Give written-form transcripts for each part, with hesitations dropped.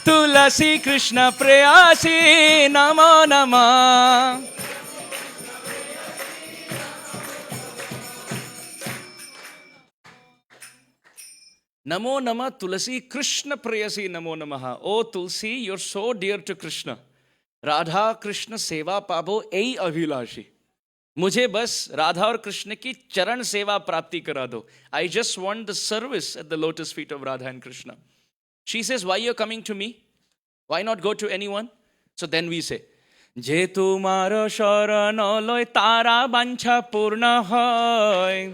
तुलसी कृष्ण प्रेयसी नमो नमः। Namo Nama Tulasi Krishna Prayasi Namo Namaha. Oh Tulsi, you're so dear to Krishna. Radha Krishna Seva Pabo Ei Abhilashi. मुझे बस राधा और कृष्ण की चरण सेवा प्राप्ति करा दो. I just want the service at the lotus feet of Radha and Krishna. She says, why you're coming to me? Why not go to anyone? So then we say, Je tumaro sharan loy tara bancha purna hoy.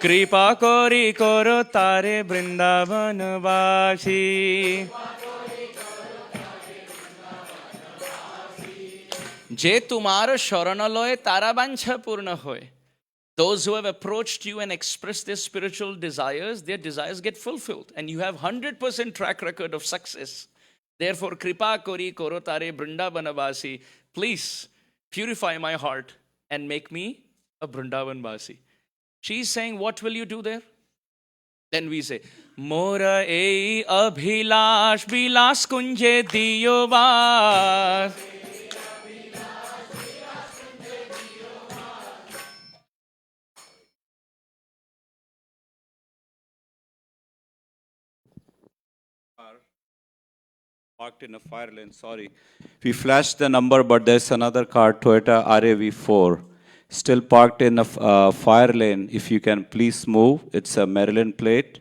कृपा कोरी करो तारे वृंदावन वासी. जे तुम्हार शरण लय तारा बांछा पूर्ण होय. Those who have approached you and expressed their spiritual desires, their desires get fulfilled, and you have 100% track record of success. Therefore, kripa kori koro tare Vrindavan vasi. Please purify my heart and make me a Vrindavan vasi. She's saying, what will you do there? Then we say, Mora ei abhilash bilas kunje diyo vas. Parked in a fire lane, sorry. We flashed the number, but there's another car, Toyota RAV4, still parked in a fire lane. If you can please move, it's a Maryland plate,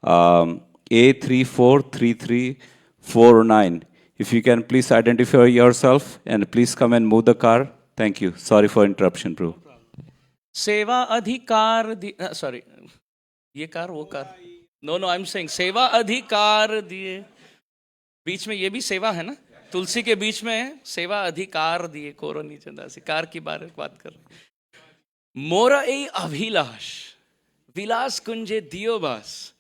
A343349. If you can please identify yourself and please come and move the car. Thank you. Sorry for interruption, bro. सेवा अधिकार दिए. Sorry, ये car वो car. No, I'm saying सेवा अधिकार दिए. बीच में ये भी सेवा है ना, तुलसी के बीच में सेवा अधिकार दिए कोरो नीचे दासी. कार की बात कर रहे. मोरा ए अभिलाष विलास कुंजे दियो बास.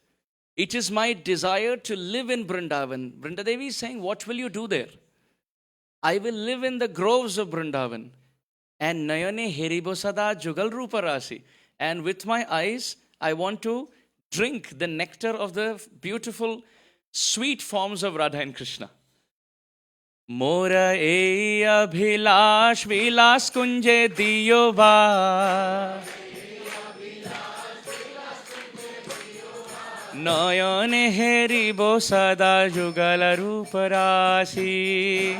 It is my desire to live in Vrindavan. Vrindadevi is saying, what will you do there? I will live in the groves of Vrindavan. And nayane heribo sada jugal rupa rasi. And with my eyes, I want to drink the nectar of the beautiful sweet forms of Radha and Krishna. Mora ei abhilash vilas kunje diyo va. Nayane heribo sada jugal rupa rasi.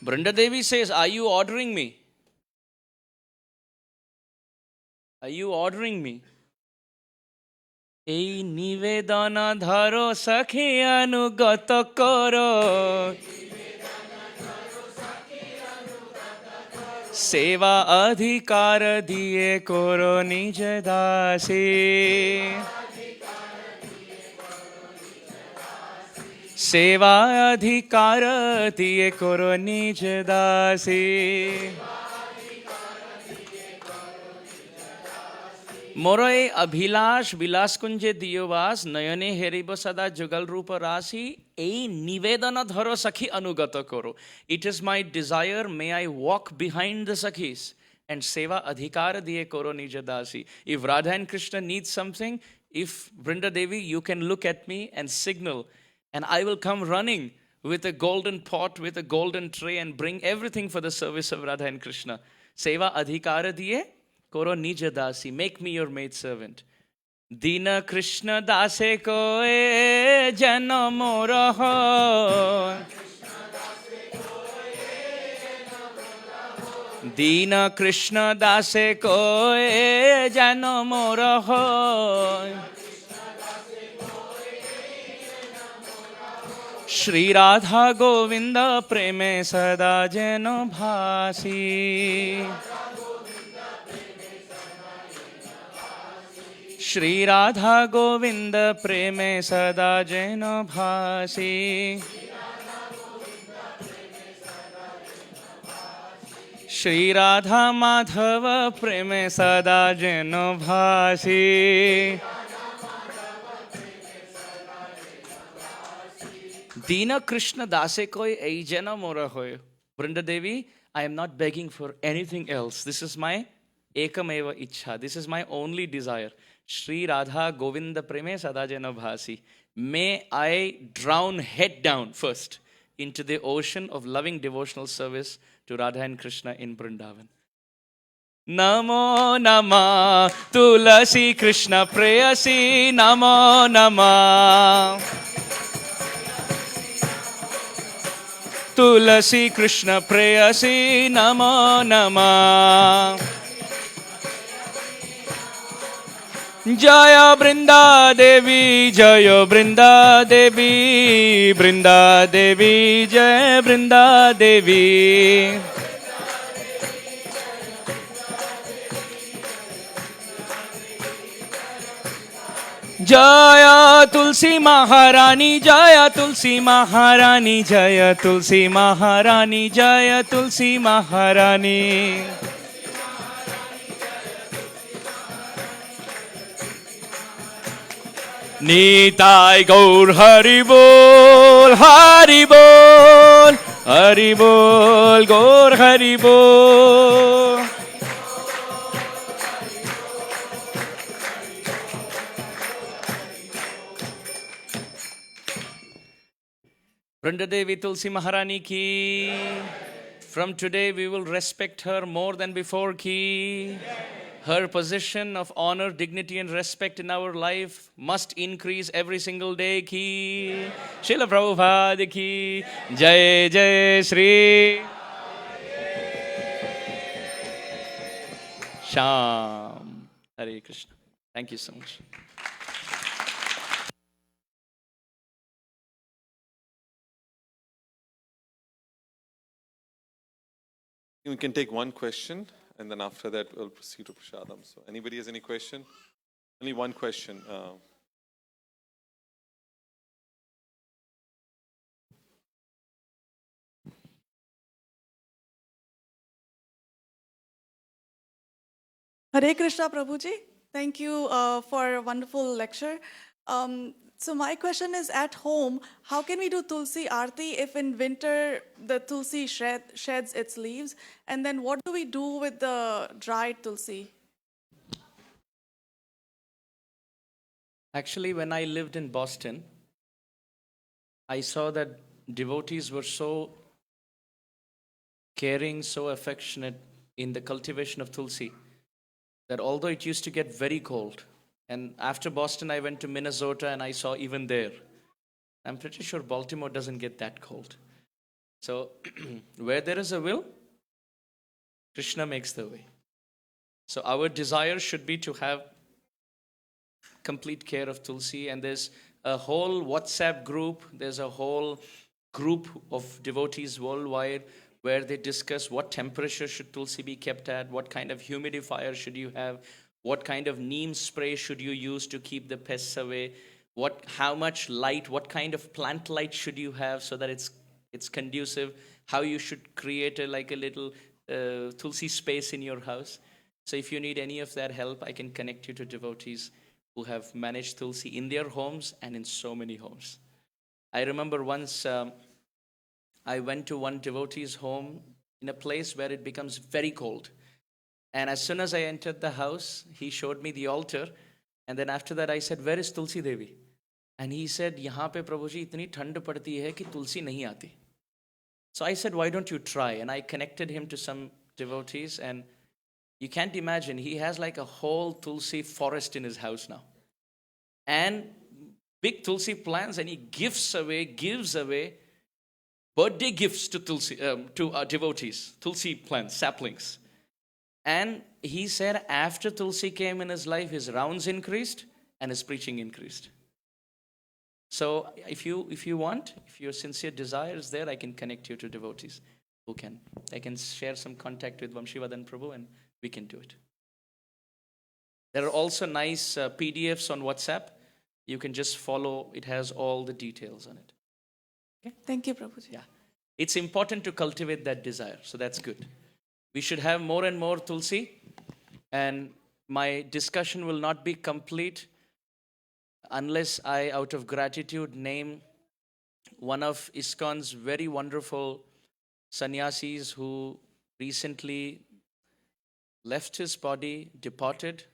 Vrindadevi says, are you ordering me? Are you ordering me? এই নিবেদন ধরো সখী অনুগত করো. সেবা অধিকার দিয়ে করো নিজ দাসী. সেবা অধিকার দিয়ে করো নিজ দাসী. मोरे अभिलाष विलास कुंजे दियोवास नयने हेरिब सदा जुगल रूप राशि ए निवेदन धरो सखी अनुगत करो. It is my desire, may I walk behind the sakhis and seva adhikar diye koro nij dasi. If Radha and Krishna need something, if Vrinda Devi, you can look at me and signal, and I will come running with a golden pot, with a golden tray, and bring everything for the service of Radha and Krishna. Seva adhikar diye koro nij dasi. Make me your maid servant. Dina Krishna dase koe jano mora ho. Dina Krishna dase koe jano mora ho. Shri Radha Govinda preme sada jano bhasi. Shri Radha Govinda preme sada jano bhasi. Shri Radha Madhava preme sada jano bhasi. Dina Krishna dase koi ei jana mora hoy. Vrinda Devi, I am not begging for anything else. This is my Ekameva ichha. This is my only desire. Shri Radha Govinda Preme Sadajana Bhasi. May I drown head down first into the ocean of loving devotional service to Radha and Krishna in Vrindavan. Namo Nama Tulasi Krishna Preyasi Namo Nama Tulasi Krishna Preyasi Namo Nama Jaya Brinda Devi Jaya Brinda Devi Brinda Devi Jaya Brinda Devi Jaya Tulsi Maharani Jaya Tulsi Maharani Jaya Tulsi Maharani Jaya Tulsi Maharani Nitai Gaur Hari Bol Hari Bol Hari Bol Gaur Hari Bol Vrindadevi Tulsi Maharani ki. From today we will respect her more than before ki. Her position of honor, dignity and respect in our life must increase every single day ki. Srila Prabhupada ki. Jai Jai Shri. Sham. Hare Krishna. Thank you so much. We can take one question, and then after that, we'll proceed to Prashadam. So, anybody has any question? Only one question. Hare Krishna, Prabhuji. Thank you for a wonderful lecture. So my question is, at home, how can we do Tulsi Aarti if in winter the Tulsi sheds its leaves? And then what do we do with the dried Tulsi? Actually, when I lived in Boston, I saw that devotees were so caring, so affectionate in the cultivation of Tulsi, that although it used to get very cold, and after Boston, I went to Minnesota and I saw even there. I'm pretty sure Baltimore doesn't get that cold. So, where there is a will, Krishna makes the way. So, our desire should be to have complete care of Tulsi. And there's a whole WhatsApp group, there's a whole group of devotees worldwide where they discuss what temperature should Tulsi be kept at, what kind of humidifier should you have, what kind of neem spray should you use to keep the pests away, how much light, what kind of plant light should you have so that it's conducive, how you should create a little Tulsi space in your house. So if you need any of that help, I can connect you to devotees who have managed Tulsi in their homes and in so many homes. I remember once I went to one devotee's home in a place where it becomes very cold. And as soon as I entered the house, he showed me the altar. And then after that, I said, "Where is Tulsi Devi?" And he said, "Yahan pe Prabhuji itni thand padti hai ki Tulsi nahi aati." So I said, "Why don't you try?" And I connected him to some devotees. And you can't imagine, he has like a whole Tulsi forest in his house now. And big Tulsi plants, and he gives away birthday gifts to Tulsi, to devotees, Tulsi plants, saplings. And he said after Tulsi came in his life, his rounds increased and his preaching increased. So if you want, if your sincere desire is there, I can connect you to devotees who can. I can share some contact with Vamshivadan Prabhu and we can do it. There are also nice PDFs on WhatsApp. You can just follow. It has all the details on it. Okay? Thank you, Prabhuji. Yeah. It's important to cultivate that desire. So that's good. We should have more and more Tulsi. And my discussion will not be complete unless I, out of gratitude, name one of ISKCON's very wonderful sannyasis who recently left his body, departed.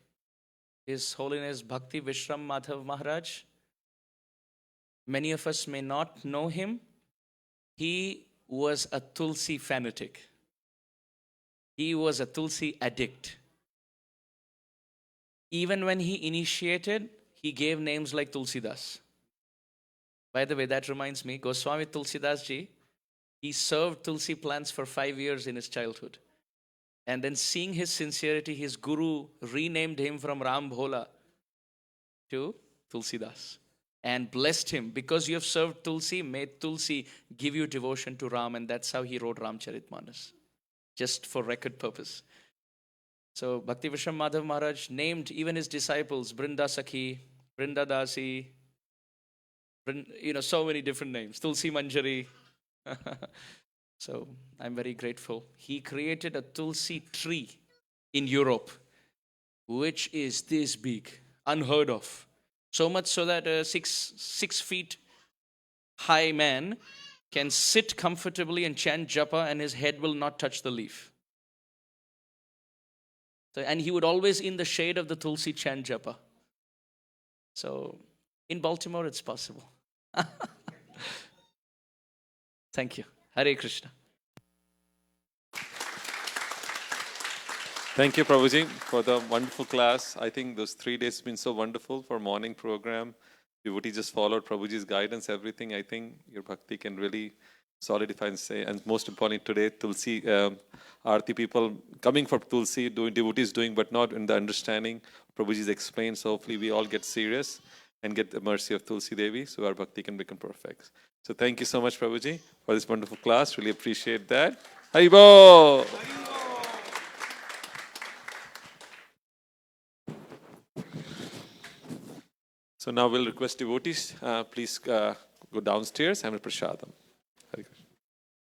His Holiness Bhakti Vishram Madhav Maharaj. Many of us may not know him. He was a Tulsi fanatic. He was a Tulsi addict. Even when he initiated, he gave names like Tulsidas. By the way, that reminds me, Goswami Tulsidas ji, he served Tulsi plants for 5 years in his childhood. And then seeing his sincerity, his guru renamed him from Ram Bhola to Tulsidas and blessed him. Because you have served Tulsi, may Tulsi give you devotion to Ram. And that's how he wrote Ramcharitmanas, just for record purpose. So Bhakti Vishram Madhav Maharaj named even his disciples Brinda Sakhi, Brinda Dasi, so many different names, Tulsi Manjari. So I'm very grateful. He created a Tulsi tree in Europe, which is this big, unheard of. So much so that a 6 feet high man can sit comfortably and chant japa and his head will not touch the leaf. So, and he would always in the shade of the Tulsi chant japa. So in Baltimore, it's possible. Thank you. Hare Krishna. Thank you, Prabhuji, for the wonderful class. I think those 3 days have been so wonderful for morning program. Devotee just followed Prabhuji's guidance, everything. I think your bhakti can really solidify and say, and most importantly today, Tulsi, Aarti people coming for Tulsi, doing devotees doing, but not in the understanding. Prabhuji's explained, so hopefully we all get serious and get the mercy of Tulsi Devi, so our bhakti can become perfect. So thank you so much, Prabhuji, for this wonderful class. Really appreciate that. Haribo! So now we'll request devotees, please go downstairs and prasadam.